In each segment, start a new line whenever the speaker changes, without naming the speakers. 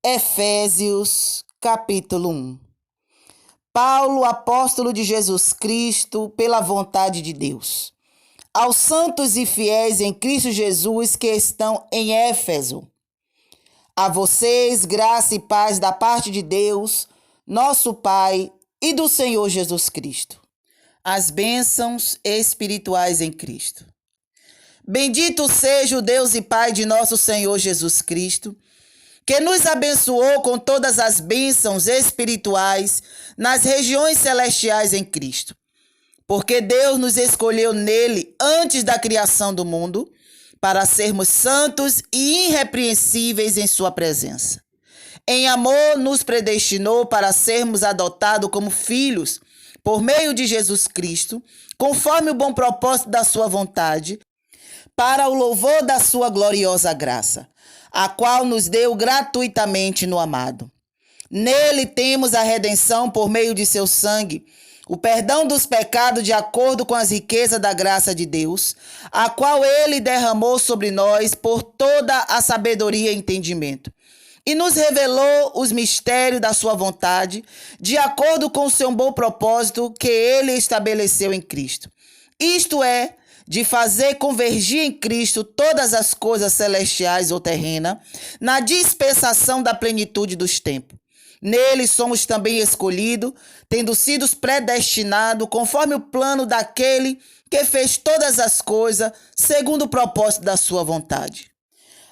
Efésios, capítulo 1. Paulo, apóstolo de Jesus Cristo, pela vontade de Deus. Aos santos e fiéis em Cristo Jesus que estão em Éfeso. A vocês, graça e paz da parte de Deus, nosso Pai, e do Senhor Jesus Cristo. As bênçãos espirituais em Cristo. Bendito seja o Deus e Pai de nosso Senhor Jesus Cristo, que nos abençoou com todas as bênçãos espirituais nas regiões celestiais em Cristo. Porque Deus nos escolheu nele antes da criação do mundo, para sermos santos e irrepreensíveis em sua presença. Em amor nos predestinou para sermos adotados como filhos, por meio de Jesus Cristo, conforme o bom propósito da sua vontade, para o louvor da sua gloriosa graça, a qual nos deu gratuitamente no amado. Nele temos a redenção por meio de seu sangue, o perdão dos pecados de acordo com as riquezas da graça de Deus, a qual ele derramou sobre nós por toda a sabedoria e entendimento, e nos revelou os mistérios da sua vontade, de acordo com o seu bom propósito que ele estabeleceu em Cristo. Isto é, de fazer convergir em Cristo todas as coisas celestiais ou terrenas, na dispensação da plenitude dos tempos. Nele somos também escolhidos, tendo sido predestinados conforme o plano daquele que fez todas as coisas, segundo o propósito da sua vontade.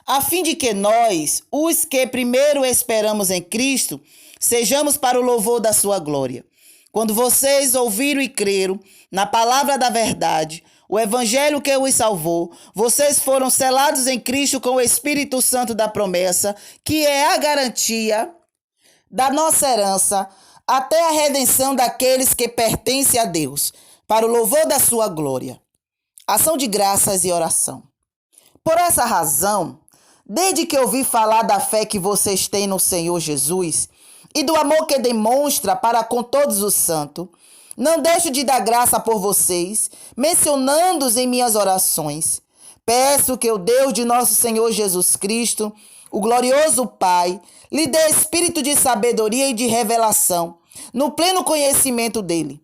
A fim de que nós, os que primeiro esperamos em Cristo, sejamos para o louvor da sua glória. Quando vocês ouviram e creram na palavra da verdade, o evangelho que os salvou, vocês foram selados em Cristo com o Espírito Santo da promessa, que é a garantia da nossa herança, até a redenção daqueles que pertencem a Deus, para o louvor da sua glória. Ação de graças e oração. Por essa razão, desde que ouvi falar da fé que vocês têm no Senhor Jesus e do amor que demonstra para com todos os santos, não deixo de dar graça por vocês, mencionando-os em minhas orações. Peço que o Deus de nosso Senhor Jesus Cristo, o glorioso Pai, lhe dê espírito de sabedoria e de revelação, no pleno conhecimento dele.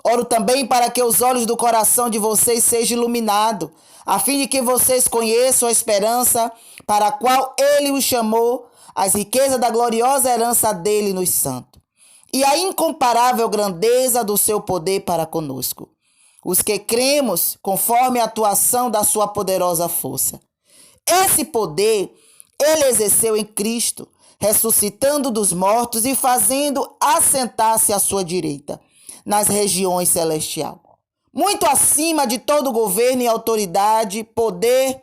Oro também para que os olhos do coração de vocês sejam iluminados, a fim de que vocês conheçam a esperança para a qual ele os chamou, as riquezas da gloriosa herança dele nos santos, e a incomparável grandeza do seu poder para conosco, os que cremos conforme a atuação da sua poderosa força. Esse poder ele exerceu em Cristo, ressuscitando dos mortos e fazendo assentar-se à sua direita, nas regiões celestiais, muito acima de todo governo e autoridade, poder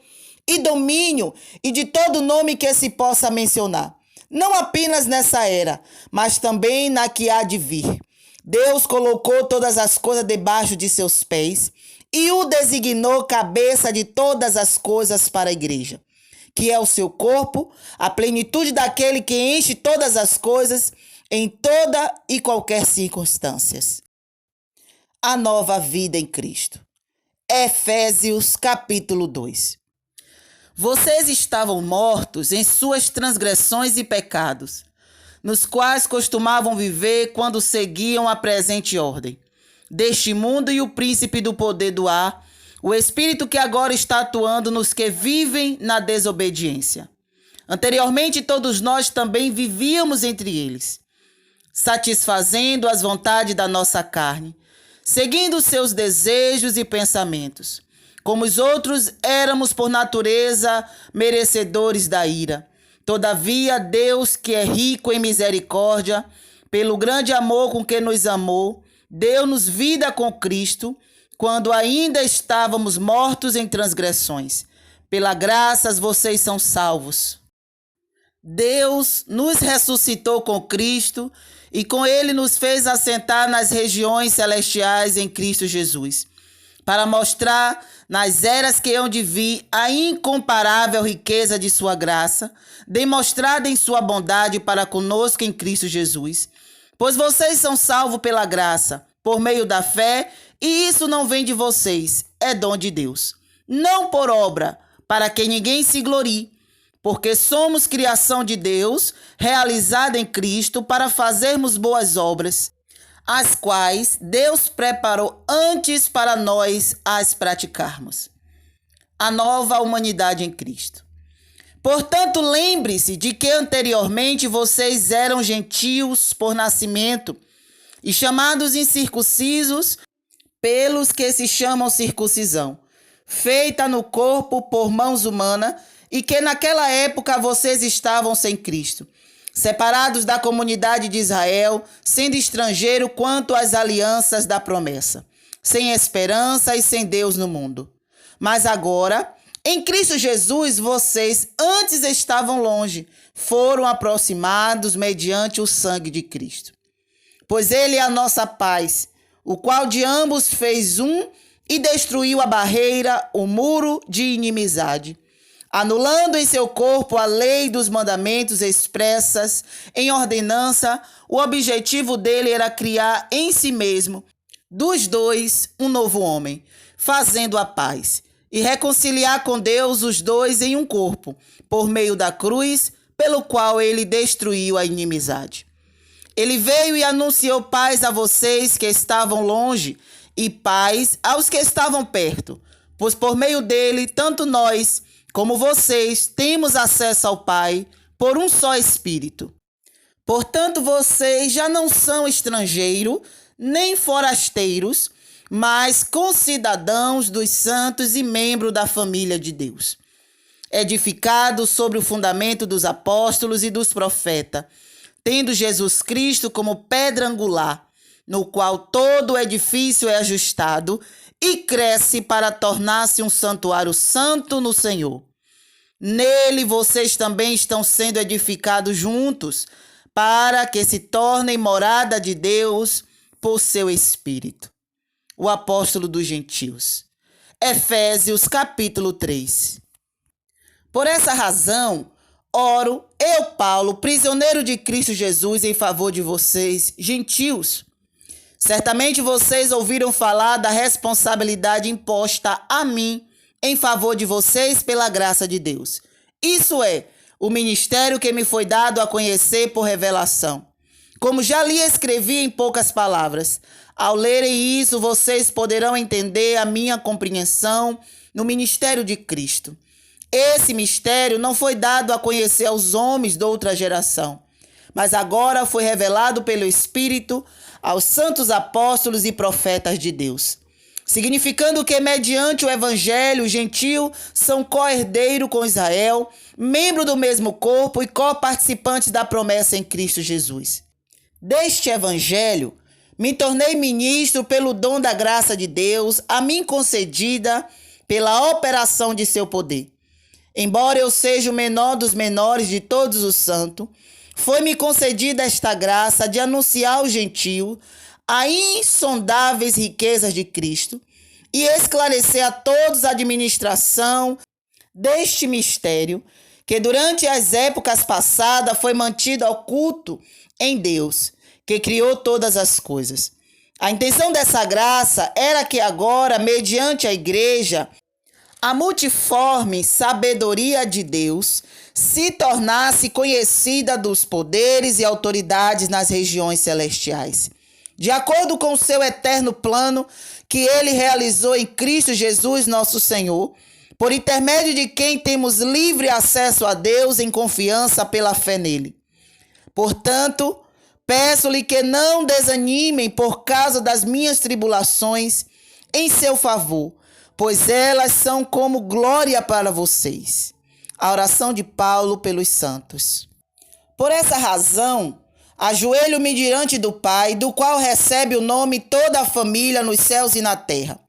e domínio e de todo nome que se possa mencionar, não apenas nessa era, mas também na que há de vir. Deus colocou todas as coisas debaixo de seus pés e o designou cabeça de todas as coisas para a igreja, que é o seu corpo, a plenitude daquele que enche todas as coisas em toda e qualquer circunstância. A nova vida em Cristo. Efésios, capítulo 2. Vocês estavam mortos em suas transgressões e pecados, nos quais costumavam viver quando seguiam a presente ordem deste mundo e o príncipe do poder do ar, o espírito que agora está atuando nos que vivem na desobediência. Anteriormente, todos nós também vivíamos entre eles, satisfazendo as vontades da nossa carne, seguindo seus desejos e pensamentos. Como os outros, éramos por natureza merecedores da ira. Todavia, Deus, que é rico em misericórdia, pelo grande amor com que nos amou, deu-nos vida com Cristo, quando ainda estávamos mortos em transgressões. Pela graça vocês são salvos. Deus nos ressuscitou com Cristo e com ele nos fez assentar nas regiões celestiais em Cristo Jesus, para mostrar nas eras que hão de vir a incomparável riqueza de sua graça, demonstrada em sua bondade para conosco em Cristo Jesus. Pois vocês são salvos pela graça, por meio da fé, e isso não vem de vocês, é dom de Deus. Não por obra, para que ninguém se glorie, porque somos criação de Deus, realizada em Cristo, para fazermos boas obras, as quais Deus preparou antes para nós as praticarmos. A nova humanidade em Cristo. Portanto, lembre-se de que anteriormente vocês eram gentios por nascimento e chamados incircuncisos pelos que se chamam circuncisão, feita no corpo por mãos humanas, e que naquela época vocês estavam sem Cristo, separados da comunidade de Israel, sendo estrangeiro quanto às alianças da promessa, sem esperança e sem Deus no mundo. Mas agora, em Cristo Jesus, vocês antes estavam longe, foram aproximados mediante o sangue de Cristo. Pois ele é a nossa paz, o qual de ambos fez um e destruiu a barreira, o muro de inimizade, anulando em seu corpo a lei dos mandamentos expressas em ordenança. O objetivo dele era criar em si mesmo, dos dois, um novo homem, fazendo a paz, e reconciliar com Deus os dois em um corpo, por meio da cruz, pelo qual ele destruiu a inimizade. Ele veio e anunciou paz a vocês que estavam longe e paz aos que estavam perto, pois por meio dele, tanto nós como vocês temos acesso ao Pai por um só Espírito. Portanto, vocês já não são estrangeiros nem forasteiros, mas concidadãos dos santos e membros da família de Deus, edificados sobre o fundamento dos apóstolos e dos profetas, tendo Jesus Cristo como pedra angular, no qual todo o edifício é ajustado e cresce para tornar-se um santuário santo no Senhor. Nele vocês também estão sendo edificados juntos, para que se tornem morada de Deus por seu Espírito. O apóstolo dos gentios. Efésios capítulo 3. Por essa razão, oro, eu, Paulo, prisioneiro de Cristo Jesus, em favor de vocês, gentios. Certamente vocês ouviram falar da responsabilidade imposta a mim em favor de vocês pela graça de Deus. Isso é, o ministério que me foi dado a conhecer por revelação. Como já lhe escrevi em poucas palavras, ao lerem isso, vocês poderão entender a minha compreensão no ministério de Cristo. Esse mistério não foi dado a conhecer aos homens de outra geração, mas agora foi revelado pelo Espírito aos santos apóstolos e profetas de Deus, significando que, mediante o evangelho, os gentios são co-herdeiros com Israel, membro do mesmo corpo e co-participantes da promessa em Cristo Jesus. Deste evangelho, me tornei ministro pelo dom da graça de Deus, a mim concedida pela operação de seu poder. Embora eu seja o menor dos menores de todos os santos, foi-me concedida esta graça de anunciar ao gentio as insondáveis riquezas de Cristo e esclarecer a todos a administração deste mistério, que durante as épocas passadas foi mantido oculto em Deus, que criou todas as coisas. A intenção dessa graça era que agora, mediante a igreja, a multiforme sabedoria de Deus se tornasse conhecida dos poderes e autoridades nas regiões celestiais, de acordo com o seu eterno plano que ele realizou em Cristo Jesus, nosso Senhor, por intermédio de quem temos livre acesso a Deus em confiança pela fé nele. Portanto, peço-lhe que não desanimem por causa das minhas tribulações em seu favor, pois elas são como glória para vocês. A oração de Paulo pelos santos. Por essa razão, ajoelho-me diante do Pai, do qual recebe o nome toda a família nos céus e na terra.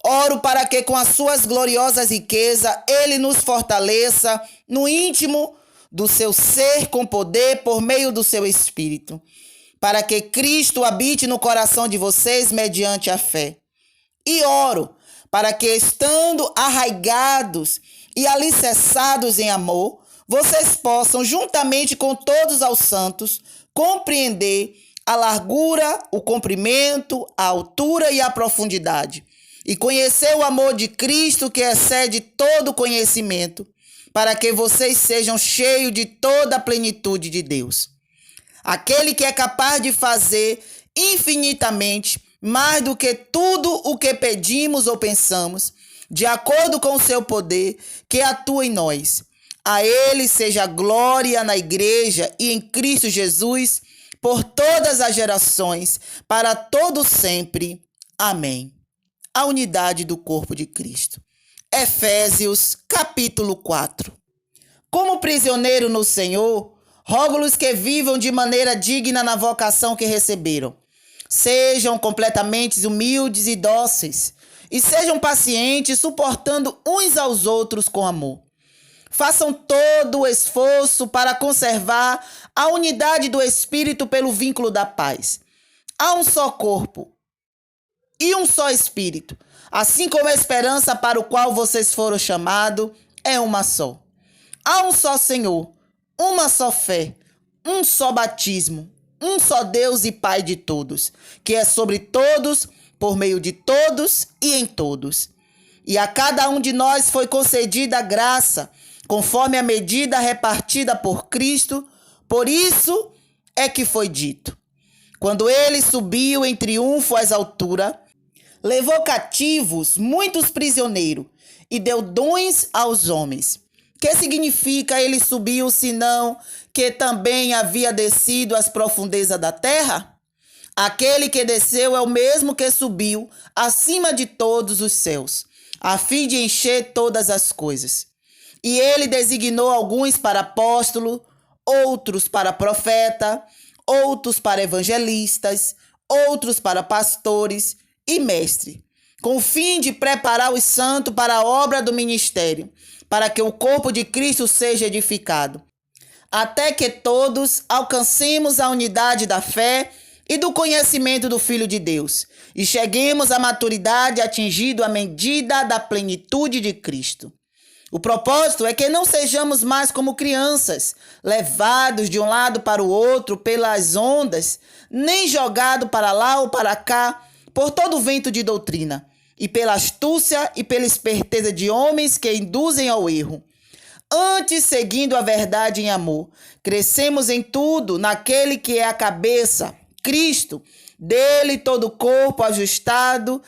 Oro para que com as suas gloriosas riquezas ele nos fortaleça no íntimo do seu ser com poder por meio do seu Espírito, para que Cristo habite no coração de vocês mediante a fé. E oro para que, estando arraigados e alicerçados em amor, vocês possam, juntamente com todos os santos, compreender a largura, o comprimento, a altura e a profundidade, e conhecer o amor de Cristo que excede todo conhecimento, para que vocês sejam cheios de toda a plenitude de Deus. Aquele que é capaz de fazer infinitamente mais do que tudo o que pedimos ou pensamos, de acordo com o seu poder que atua em nós. A ele seja glória na igreja e em Cristo Jesus, por todas as gerações, para todo sempre. Amém. A unidade do corpo de Cristo. Efésios, capítulo 4. Como prisioneiro no Senhor, rogo-lhes que vivam de maneira digna na vocação que receberam. Sejam completamente humildes e dóceis, e sejam pacientes, suportando uns aos outros com amor. Façam todo o esforço para conservar a unidade do Espírito pelo vínculo da paz. Há um só corpo e um só Espírito, assim como a esperança para o qual vocês foram chamados é uma só. Há um só Senhor, uma só fé, um só batismo, um só Deus e Pai de todos, que é sobre todos, por meio de todos e em todos. E a cada um de nós foi concedida a graça, conforme a medida repartida por Cristo. Por isso é que foi dito: quando ele subiu em triunfo às alturas, levou cativos muitos prisioneiros e deu dons aos homens. Que significa ele subiu, senão que também havia descido às profundezas da terra? Aquele que desceu é o mesmo que subiu acima de todos os céus, a fim de encher todas as coisas. E ele designou alguns para apóstolo, outros para profeta, outros para evangelistas, outros para pastores e mestre, com o fim de preparar os santos para a obra do ministério, para que o corpo de Cristo seja edificado, até que todos alcancemos a unidade da fé e do conhecimento do Filho de Deus, e cheguemos à maturidade, atingindo a medida da plenitude de Cristo. O propósito é que não sejamos mais como crianças, levados de um lado para o outro pelas ondas, nem jogados para lá ou para cá por todo o vento de doutrina, e pela astúcia e pela esperteza de homens que induzem ao erro. Antes, seguindo a verdade em amor, crescemos em tudo naquele que é a cabeça, Cristo, dele todo o corpo ajustado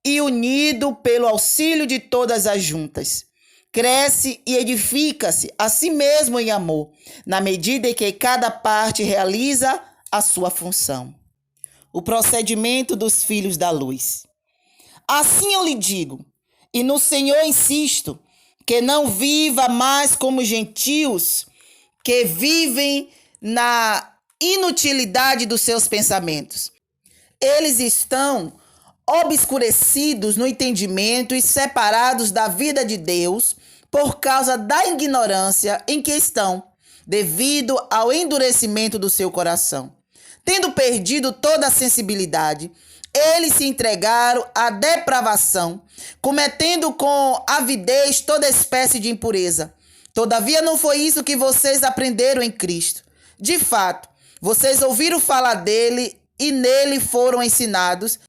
e unido pelo auxílio de todas as juntas. Cresce e edifica-se a si mesmo em amor, na medida em que cada parte realiza a sua função. O procedimento dos filhos da luz. Assim eu lhe digo, e no Senhor insisto, que não viva mais como gentios que vivem na inutilidade dos seus pensamentos. Eles estão obscurecidos no entendimento e separados da vida de Deus por causa da ignorância em que estão, devido ao endurecimento do seu coração. Tendo perdido toda a sensibilidade, eles se entregaram à depravação, cometendo com avidez toda espécie de impureza. Todavia não foi isso que vocês aprenderam em Cristo. De fato, vocês ouviram falar dele e nele foram ensinados,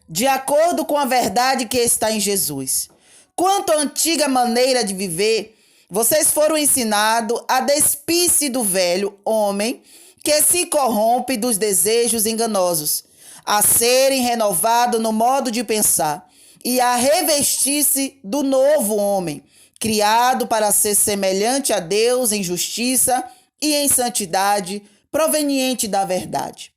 de acordo com a verdade que está em Jesus. Quanto à antiga maneira de viver, vocês foram ensinados a despir-se do velho homem que se corrompe dos desejos enganosos, a serem renovados no modo de pensar e a revestir-se do novo homem, criado para ser semelhante a Deus em justiça e em santidade, proveniente da verdade.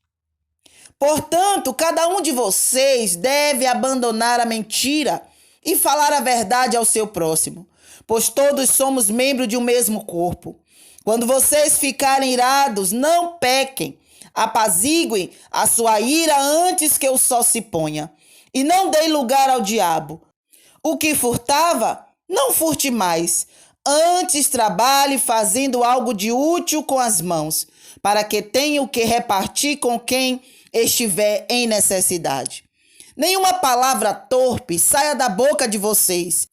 Portanto, cada um de vocês deve abandonar a mentira e falar a verdade ao seu próximo, pois todos somos membros de um mesmo corpo. Quando vocês ficarem irados, não pequem, apaziguem a sua ira antes que o sol se ponha, e não deem lugar ao diabo. O que furtava, não furte mais, antes trabalhe fazendo algo de útil com as mãos, para que tenha o que repartir com quem estiver em necessidade. Nenhuma palavra torpe saia da boca de vocês,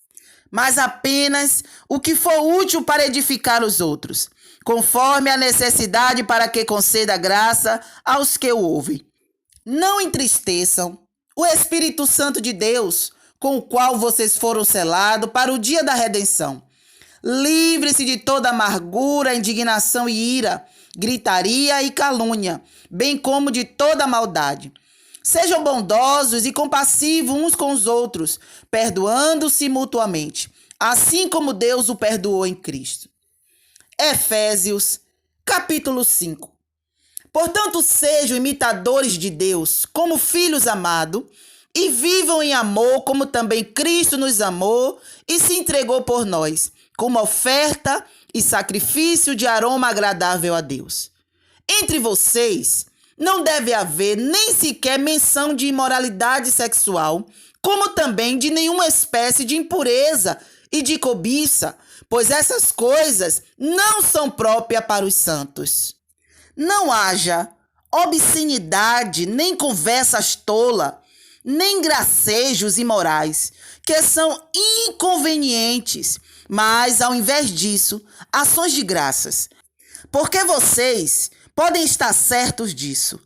mas apenas o que for útil para edificar os outros, conforme a necessidade, para que conceda graça aos que o ouvem. Não entristeçam o Espírito Santo de Deus, com o qual vocês foram selados para o dia da redenção. Livre-se de toda amargura, indignação e ira, gritaria e calúnia, bem como de toda maldade. Sejam bondosos e compassivos uns com os outros, perdoando-se mutuamente, assim como Deus o perdoou em Cristo. Efésios, capítulo 5. Portanto, sejam imitadores de Deus, como filhos amados, e vivam em amor, como também Cristo nos amou e se entregou por nós, como oferta e sacrifício de aroma agradável a Deus. Entre vocês não deve haver nem sequer menção de imoralidade sexual, como também de nenhuma espécie de impureza e de cobiça, pois essas coisas não são próprias para os santos. Não haja obscenidade, nem conversas tolas, nem gracejos imorais, que são inconvenientes, mas, ao invés disso, ações de graças. Porque vocês podem estar certos disso.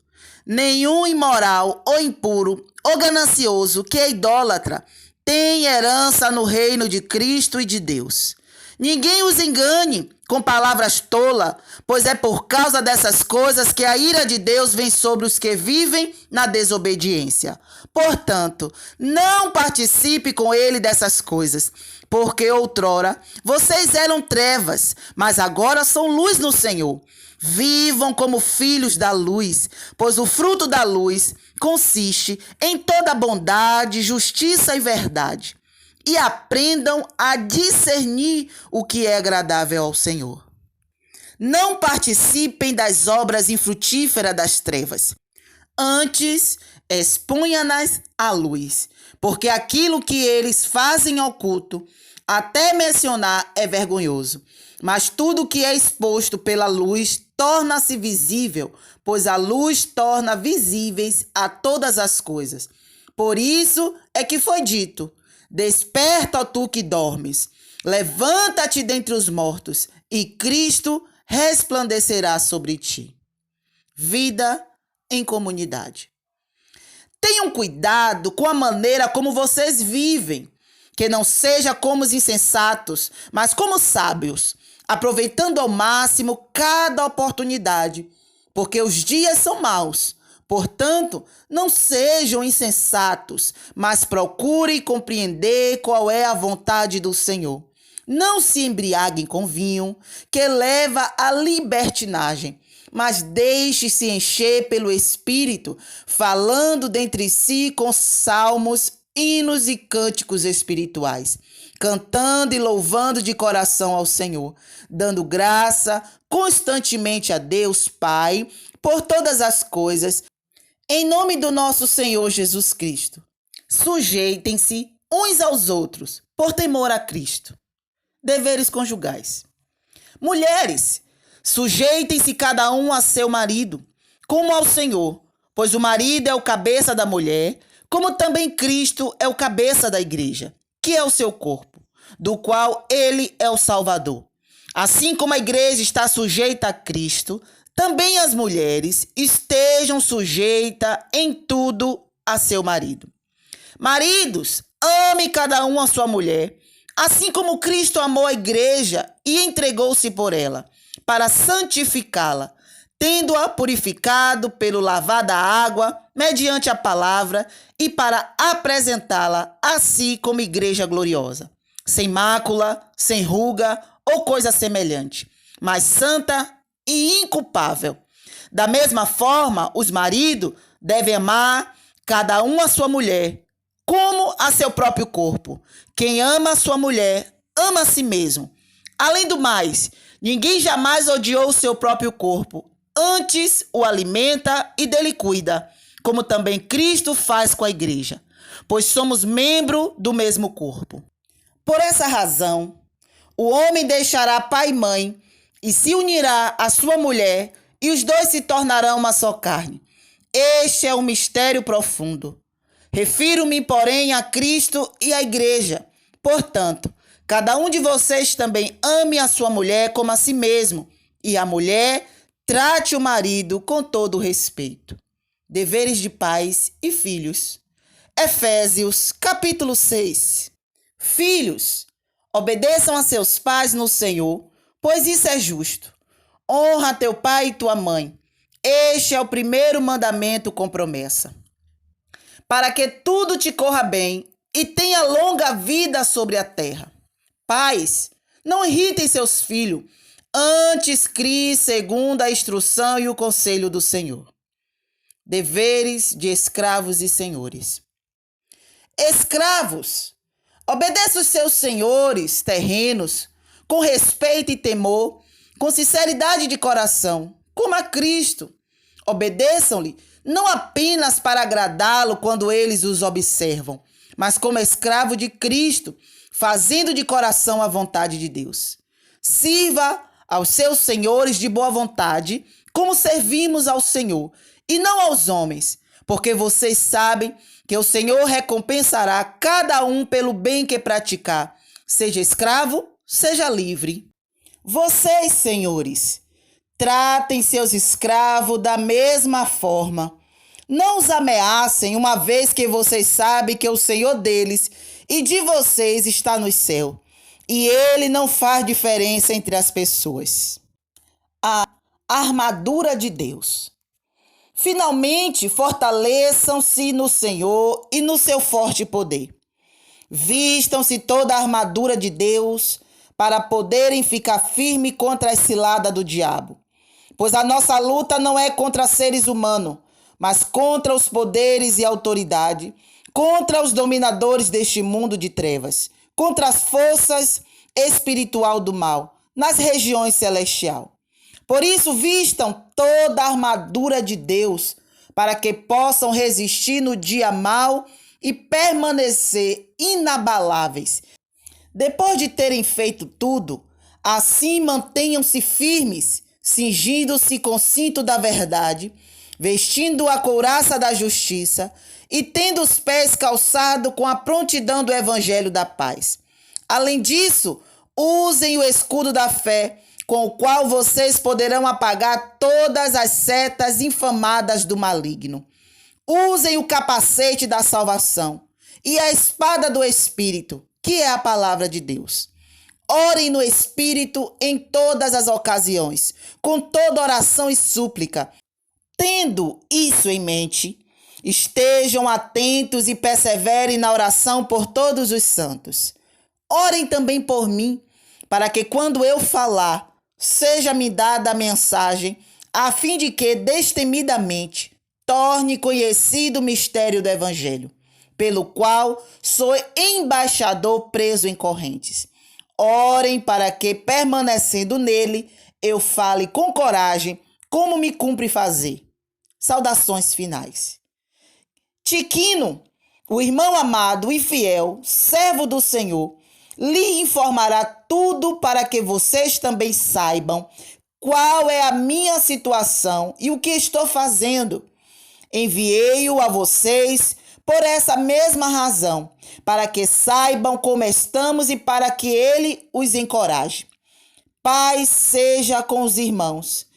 Nenhum imoral ou impuro ou ganancioso que é idólatra tem herança no reino de Cristo e de Deus. Ninguém os engane com palavras tolas, pois é por causa dessas coisas que a ira de Deus vem sobre os que vivem na desobediência. Portanto, não participe com ele dessas coisas, porque outrora vocês eram trevas, mas agora são luz no Senhor. Vivam como filhos da luz, pois o fruto da luz consiste em toda bondade, justiça e verdade. E aprendam a discernir o que é agradável ao Senhor. Não participem das obras infrutíferas das trevas. Antes, exponha-nas à luz, porque aquilo que eles fazem oculto, até mencionar, é vergonhoso. Mas tudo que é exposto pela luz torna-se visível, pois a luz torna visíveis a todas as coisas. Por isso é que foi dito: desperta, ó tu que dormes, levanta-te dentre os mortos, e Cristo resplandecerá sobre ti. Vida em comunidade. Tenham cuidado com a maneira como vocês vivem, que não seja como os insensatos, mas como sábios, aproveitando ao máximo cada oportunidade, porque os dias são maus. Portanto, não sejam insensatos, mas procurem compreender qual é a vontade do Senhor. Não se embriaguem com vinho, que leva à libertinagem, mas deixe-se encher pelo Espírito, falando dentre si com salmos, hinos e cânticos espirituais, cantando e louvando de coração ao Senhor, dando graça constantemente a Deus Pai por todas as coisas, em nome do nosso Senhor Jesus Cristo. Sujeitem-se uns aos outros, por temor a Cristo. Deveres conjugais. Mulheres, sujeitem-se cada um a seu marido, como ao Senhor, pois o marido é o cabeça da mulher, como também Cristo é o cabeça da igreja, que é o seu corpo, do qual ele é o Salvador. Assim como a igreja está sujeita a Cristo, também as mulheres estejam sujeitas em tudo a seu marido. Maridos, ame cada um a sua mulher, assim como Cristo amou a igreja e entregou-se por ela, para santificá-la, tendo-a purificado pelo lavar da água, mediante a palavra, e para apresentá-la a si como igreja gloriosa, sem mácula, sem ruga ou coisa semelhante, mas santa e inculpável. Da mesma forma, os maridos devem amar cada um a sua mulher, como a seu próprio corpo. Quem ama a sua mulher, ama a si mesmo. Além do mais, ninguém jamais odiou o seu próprio corpo, antes o alimenta e dele cuida, como também Cristo faz com a igreja, pois somos membro do mesmo corpo. Por essa razão, o homem deixará pai e mãe e se unirá à sua mulher, e os dois se tornarão uma só carne. Este é um mistério profundo. Refiro-me, porém, a Cristo e à igreja. Portanto, cada um de vocês também ame a sua mulher como a si mesmo, e a mulher trate o marido com todo respeito. Deveres de pais e filhos. Efésios, capítulo 6. Filhos, Obedeçam a seus pais no Senhor, pois isso é justo. Honra teu pai e tua mãe. Este é o primeiro mandamento com promessa. Para que tudo te corra bem e tenha longa vida sobre a terra. Pais, não irritem seus filhos, antes crie segundo a instrução e o conselho do Senhor. Deveres de escravos e senhores. Escravos, obedeça os seus senhores terrenos com respeito e temor, com sinceridade de coração, como a Cristo. Obedeçam-lhe não apenas para agradá-lo quando eles os observam, mas como escravo de Cristo, fazendo de coração a vontade de Deus. Sirva aos seus senhores de boa vontade, como servimos ao Senhor, e não aos homens, porque vocês sabem que o Senhor recompensará cada um pelo bem que praticar, seja escravo, seja livre. Vocês, senhores, tratem seus escravos da mesma forma. Não os ameacem, uma vez que vocês sabem que o Senhor deles e de vocês está no céu, e ele não faz diferença entre as pessoas. A armadura de Deus. Finalmente, fortaleçam-se no Senhor e no seu forte poder. Vistam-se toda a armadura de Deus para poderem ficar firmes contra a cilada do diabo. Pois a nossa luta não é contra seres humanos, mas contra os poderes e autoridade, contra os dominadores deste mundo de trevas, contra as forças espiritual do mal, nas regiões celestiais. Por isso, vistam toda a armadura de Deus, para que possam resistir no dia mau e permanecer inabaláveis. Depois de terem feito tudo, assim mantenham-se firmes, cingindo-se com o cinto da verdade, vestindo a couraça da justiça e tendo os pés calçados com a prontidão do evangelho da paz. Além disso, usem o escudo da fé, com o qual vocês poderão apagar todas as setas infamadas do maligno. Usem o capacete da salvação e a espada do Espírito, que é a palavra de Deus. Orem no Espírito em todas as ocasiões, com toda oração e súplica. Tendo isso em mente, estejam atentos e perseverem na oração por todos os santos. Orem também por mim, para que quando eu falar, seja-me dada a mensagem, a fim de que, destemidamente, torne conhecido o mistério do Evangelho, pelo qual sou embaixador preso em correntes. Orem para que, permanecendo nele, eu fale com coragem, como me cumpre fazer. Saudações finais. Tiquino, o irmão amado e fiel, servo do Senhor, lhe informará tudo para que vocês também saibam qual é a minha situação e o que estou fazendo. Enviei-o a vocês por essa mesma razão, para que saibam como estamos e para que ele os encoraje. Paz seja com os irmãos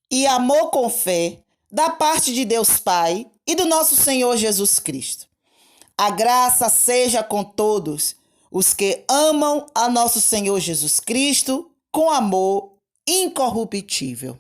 e amor com fé da parte de Deus Pai e do nosso Senhor Jesus Cristo. A graça seja com todos os que amam a nosso Senhor Jesus Cristo com amor incorruptível.